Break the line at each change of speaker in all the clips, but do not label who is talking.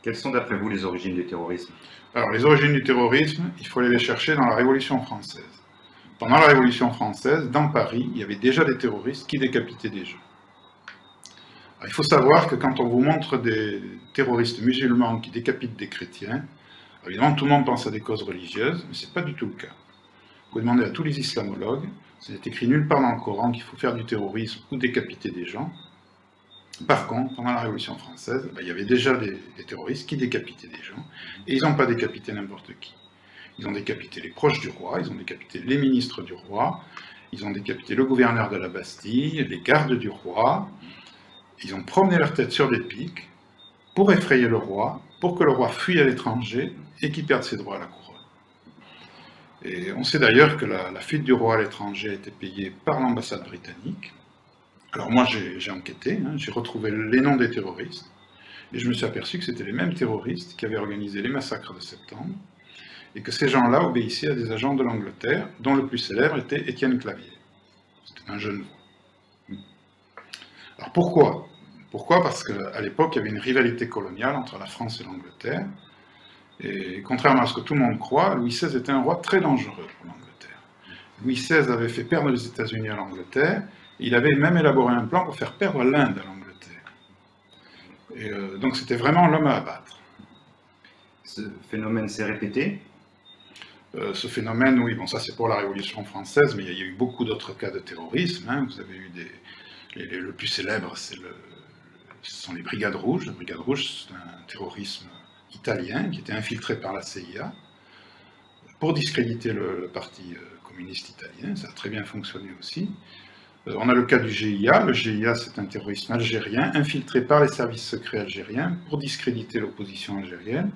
Quelles sont d'après vous les origines du terrorisme?
Alors, les origines du terrorisme, il faut aller les chercher dans la Révolution française. Pendant la Révolution française, dans Paris, il y avait déjà des terroristes qui décapitaient des gens. Alors, il faut savoir que quand on vous montre des terroristes musulmans qui décapitent des chrétiens, évidemment, tout le monde pense à des causes religieuses, mais ce n'est pas du tout le cas. Vous pouvez demander à tous les islamologues, ce n'est écrit nulle part dans le Coran qu'il faut faire du terrorisme ou décapiter des gens. Par contre, pendant la Révolution française, il y avait déjà des terroristes qui décapitaient des gens, et ils n'ont pas décapité n'importe qui. Ils ont décapité les proches du roi, ils ont décapité les ministres du roi, ils ont décapité le gouverneur de la Bastille, les gardes du roi, ils ont promené leur tête sur des pics pour effrayer le roi, pour que le roi fuit à l'étranger et qu'il perde ses droits à la couronne. Et on sait d'ailleurs que la fuite du roi à l'étranger a été payée par l'ambassade britannique. Alors moi j'ai enquêté, j'ai retrouvé les noms des terroristes, et je me suis aperçu que c'était les mêmes terroristes qui avaient organisé les massacres de septembre, et que ces gens-là obéissaient à des agents de l'Angleterre, dont le plus célèbre était Étienne Clavier. C'était un jeune voix. Alors pourquoi? Pourquoi? Parce qu'à l'époque, il y avait une rivalité coloniale entre la France et l'Angleterre, et contrairement à ce que tout le monde croit, Louis XVI était un roi très dangereux pour l'Angleterre. Louis XVI avait fait perdre les États-Unis à l'Angleterre, il avait même élaboré un plan pour faire perdre l'Inde à l'Angleterre. Et donc c'était vraiment l'homme à abattre.
Ce phénomène s'est répété?
Ce phénomène, oui, bon ça c'est pour la Révolution française, mais il y a eu beaucoup d'autres cas de terrorisme. Vous avez eu le plus célèbre, ce sont les Brigades Rouges. Les Brigades Rouges, c'est un terrorisme italien qui était infiltré par la CIA pour discréditer le parti communiste italien. Ça a très bien fonctionné aussi. On a le cas du GIA. Le GIA, c'est un terrorisme algérien infiltré par les services secrets algériens pour discréditer l'opposition algérienne.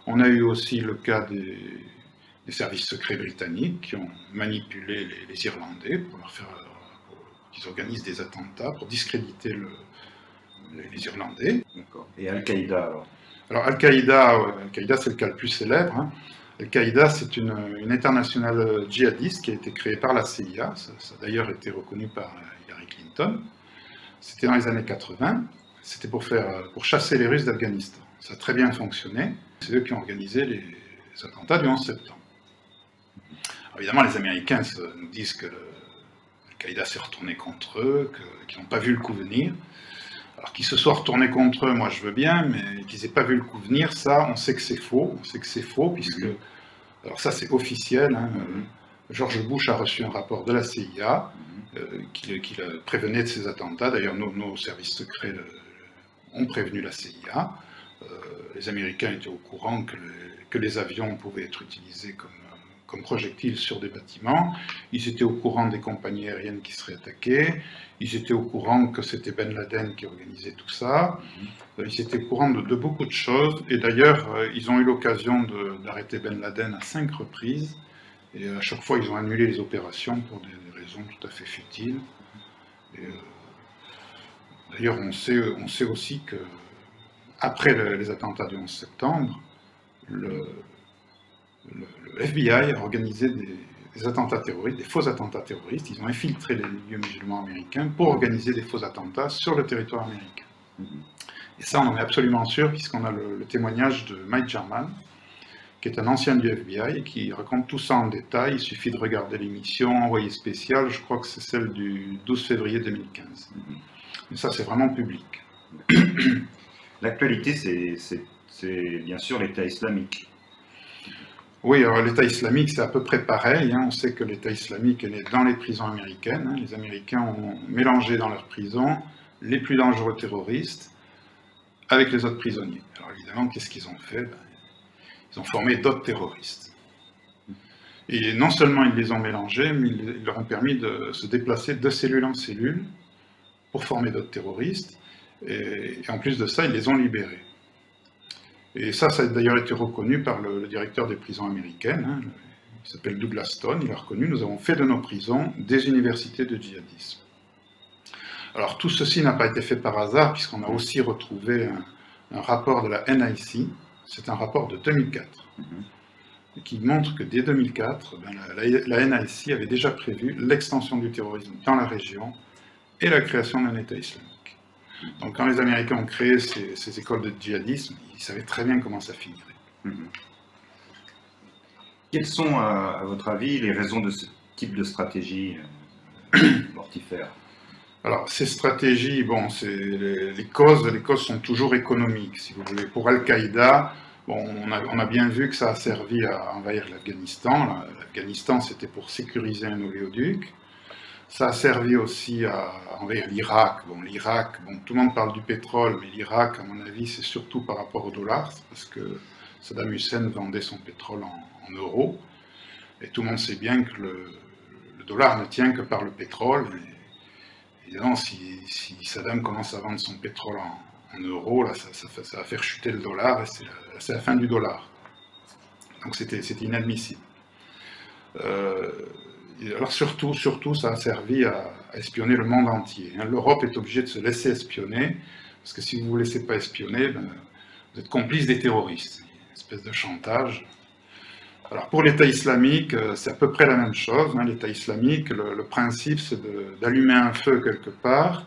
On a eu aussi le cas des services secrets britanniques qui ont manipulé les Irlandais pour qu'ils organisent des attentats pour discréditer les Irlandais.
D'accord. Et Al-Qaïda alors?
Alors Al-Qaïda, c'est le cas le plus célèbre. Al-Qaïda, c'est une internationale djihadiste qui a été créée par la CIA, ça a d'ailleurs été reconnu par Hillary Clinton. C'était dans les années 80, c'était pour chasser les Russes d'Afghanistan. Ça a très bien fonctionné, c'est eux qui ont organisé les attentats du 11 septembre. Alors, évidemment, les Américains nous disent que Al-Qaïda s'est retourné contre eux, qu'ils n'ont pas vu le coup venir. Alors qu'ils se soient retournés contre eux, moi je veux bien, mais qu'ils n'aient pas vu le coup venir, ça, on sait que c'est faux. On sait que c'est faux, puisque... Alors ça, c'est officiel. George Bush a reçu un rapport de la CIA qui le prévenait de ces attentats. D'ailleurs, nos services secrets ont prévenu la CIA. Les Américains étaient au courant que les avions pouvaient être utilisés comme projectiles sur des bâtiments. Ils étaient au courant des compagnies aériennes qui seraient attaquées. Ils étaient au courant que c'était Ben Laden qui organisait tout ça. Ils étaient au courant de beaucoup de choses. Et d'ailleurs, ils ont eu l'occasion d'arrêter Ben Laden à 5 reprises. Et à chaque fois, ils ont annulé les opérations pour des raisons tout à fait futiles. D'ailleurs, on sait aussi que après les attentats du 11 septembre, le FBI a organisé des attentats terroristes, des faux attentats terroristes. Ils ont infiltré les milieux musulmans américains pour organiser des faux attentats sur le territoire américain. Et ça, on en est absolument sûr, puisqu'on a le témoignage de Mike Jarman, qui est un ancien du FBI, et qui raconte tout ça en détail. Il suffit de regarder l'émission Envoyé spécial, je crois que c'est celle du 12 février 2015. Et ça, c'est vraiment public.
L'actualité, c'est bien sûr l'État islamique.
Oui, alors l'État islamique, c'est à peu près pareil. On sait que l'État islamique est né dans les prisons américaines. Les Américains ont mélangé dans leurs prisons les plus dangereux terroristes avec les autres prisonniers. Alors évidemment, qu'est-ce qu'ils ont fait? Ils ont formé d'autres terroristes. Et non seulement ils les ont mélangés, mais ils leur ont permis de se déplacer de cellule en cellule pour former d'autres terroristes. Et en plus de ça, ils les ont libérés. Et ça a d'ailleurs été reconnu par le directeur des prisons américaines. Il s'appelle Douglas Stone, il a reconnu, nous avons fait de nos prisons des universités de djihadisme. Alors tout ceci n'a pas été fait par hasard, puisqu'on a aussi retrouvé un rapport de la NIC, c'est un rapport de 2004, qui montre que dès 2004, la NIC avait déjà prévu l'extension du terrorisme dans la région et la création d'un État islamique. Donc quand les Américains ont créé ces écoles de djihadisme, ils savaient très bien comment ça finirait.
Quelles sont, à votre avis, les raisons de ce type de stratégie mortifère?
Alors, ces stratégies, bon, les causes sont toujours économiques, si vous voulez. Pour Al-Qaïda, bon, on a bien vu que ça a servi à envahir l'Afghanistan. L'Afghanistan, c'était pour sécuriser un oléoduc. Ça a servi aussi à envahir l'Irak. Bon, l'Irak, bon, tout le monde parle du pétrole, mais l'Irak, à mon avis, c'est surtout par rapport au dollar, parce que Saddam Hussein vendait son pétrole en euros. Et tout le monde sait bien que le dollar ne tient que par le pétrole. Évidemment, si Saddam commence à vendre son pétrole en euros, là, ça va faire chuter le dollar, et c'est la fin du dollar. Donc c'était inadmissible. Alors surtout, ça a servi à espionner le monde entier. L'Europe est obligée de se laisser espionner, parce que si vous ne vous laissez pas espionner, ben, vous êtes complice des terroristes. Une espèce de chantage. Alors pour l'État islamique, c'est à peu près la même chose. L'État islamique, le principe, c'est d'allumer un feu quelque part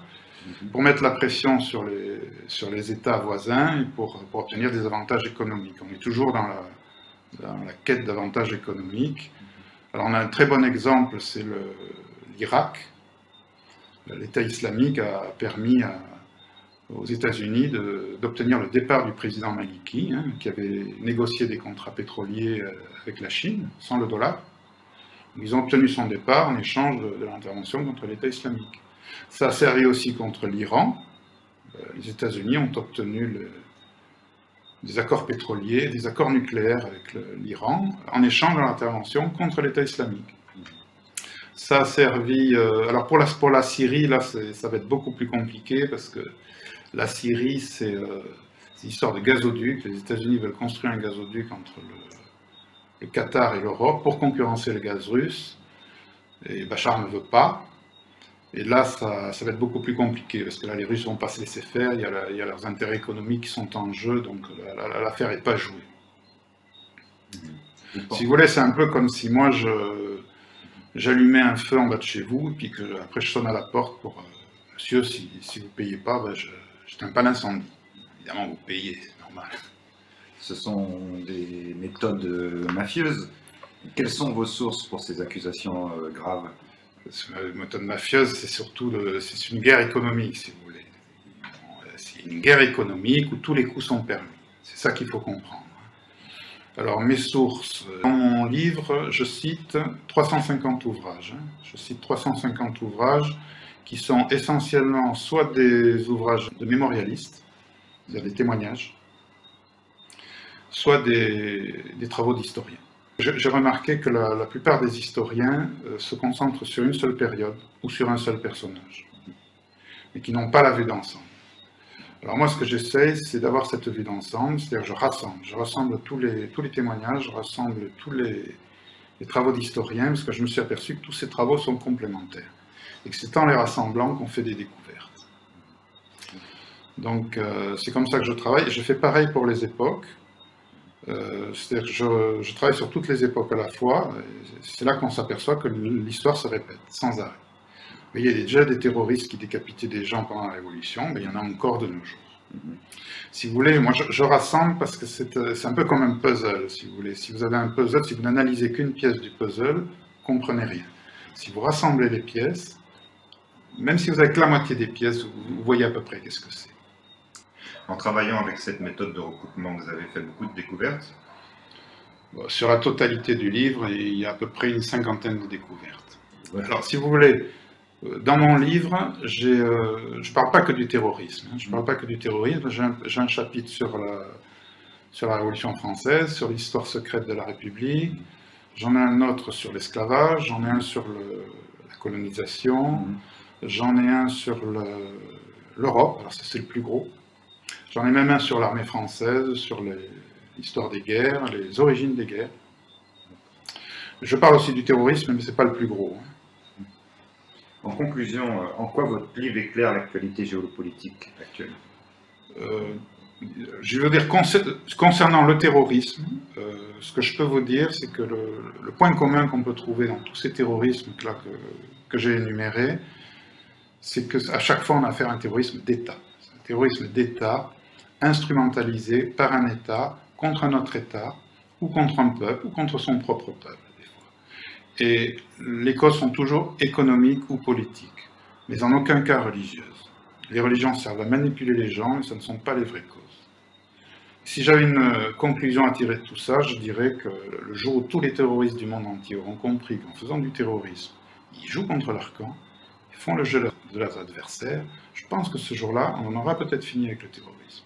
pour mettre la pression sur les États voisins et pour obtenir des avantages économiques. On est toujours dans la quête d'avantages économiques. Alors on a un très bon exemple, c'est l'Irak. L'État islamique a permis aux États-Unis d'obtenir le départ du président Maliki, qui avait négocié des contrats pétroliers avec la Chine, sans le dollar. Ils ont obtenu son départ en échange de l'intervention contre l'État islamique. Ça a servi aussi contre l'Iran. Les États-Unis ont obtenu des accords pétroliers, des accords nucléaires avec l'Iran, en échange de l'intervention contre l'État islamique. Ça a servi... alors pour la Syrie, là, ça va être beaucoup plus compliqué, parce que la Syrie, c'est une histoire de gazoduc. Les États-Unis veulent construire un gazoduc entre le Qatar et l'Europe pour concurrencer le gaz russe. Et Bachar ne veut pas. Et là, ça va être beaucoup plus compliqué, parce que là, les Russes ne vont pas se laisser faire. Il y a leurs intérêts économiques qui sont en jeu, donc l'affaire n'est pas jouée. Si vous voulez, c'est un peu comme si moi, j'allumais un feu en bas de chez vous, et puis après je sonne à la porte pour monsieur, si vous ne payez pas, ben j'éteins pas l'incendie. Évidemment, vous payez, c'est normal.
Ce sont des méthodes mafieuses. Quelles sont vos sources pour ces accusations graves?
La méthode mafieuse, c'est surtout c'est une guerre économique, si vous voulez. C'est une guerre économique où tous les coups sont permis. C'est ça qu'il faut comprendre. Alors, mes sources. Dans mon livre, je cite 350 ouvrages. Je cite 350 ouvrages qui sont essentiellement soit des ouvrages de mémorialistes, c'est-à-dire des témoignages, soit des travaux d'historiens. J'ai remarqué que la plupart des historiens se concentrent sur une seule période ou sur un seul personnage, et qui n'ont pas la vue d'ensemble. Alors moi, ce que j'essaie, c'est d'avoir cette vue d'ensemble, c'est-à-dire je rassemble tous les témoignages, je rassemble tous les travaux d'historiens, parce que je me suis aperçu que tous ces travaux sont complémentaires, et que c'est en les rassemblant qu'on fait des découvertes. Donc c'est comme ça que je travaille, et je fais pareil pour les époques. C'est-à-dire que je travaille sur toutes les époques à la fois, c'est là qu'on s'aperçoit que l'histoire se répète, sans arrêt. Il y a déjà des terroristes qui décapitaient des gens pendant la Révolution, mais il y en a encore de nos jours. Si vous voulez, moi je rassemble parce que c'est un peu comme un puzzle, si vous voulez. Si vous avez un puzzle, si vous n'analysez qu'une pièce du puzzle, vous ne comprenez rien. Si vous rassemblez les pièces, même si vous avez que la moitié des pièces, vous voyez à peu près qu'est-ce que c'est.
En travaillant avec cette méthode de recoupement, vous avez fait beaucoup de découvertes?
Sur la totalité du livre, il y a à peu près une cinquantaine de découvertes. Alors, si vous voulez, dans mon livre, je ne parle pas que du terrorisme. Je ne parle pas que du terrorisme. J'ai un chapitre sur la Révolution française, sur l'histoire secrète de la République. J'en ai un autre sur l'esclavage. J'en ai un sur la colonisation. J'en ai un sur l'Europe. Alors, ça, c'est le plus gros. J'en ai même un sur l'armée française, sur l'histoire des guerres, les origines des guerres. Je parle aussi du terrorisme, mais ce n'est pas le plus gros.
En conclusion, en quoi votre livre éclaire l'actualité géopolitique actuelle?
Je veux dire, concernant le terrorisme, ce que je peux vous dire, c'est que le point commun qu'on peut trouver dans tous ces terrorismes que j'ai énumérés, c'est qu'à chaque fois on a affaire à un terrorisme d'État. terrorisme d'État, instrumentalisé par un État contre un autre État, ou contre un peuple, ou contre son propre peuple, des fois. Et les causes sont toujours économiques ou politiques, mais en aucun cas religieuses. Les religions servent à manipuler les gens, mais ce ne sont pas les vraies causes. Si j'avais une conclusion à tirer de tout ça, je dirais que le jour où tous les terroristes du monde entier auront compris qu'en faisant du terrorisme, ils jouent contre leur camp, ils font le jeu de leurs adversaires, je pense que ce jour-là, on en aura peut-être fini avec le terrorisme.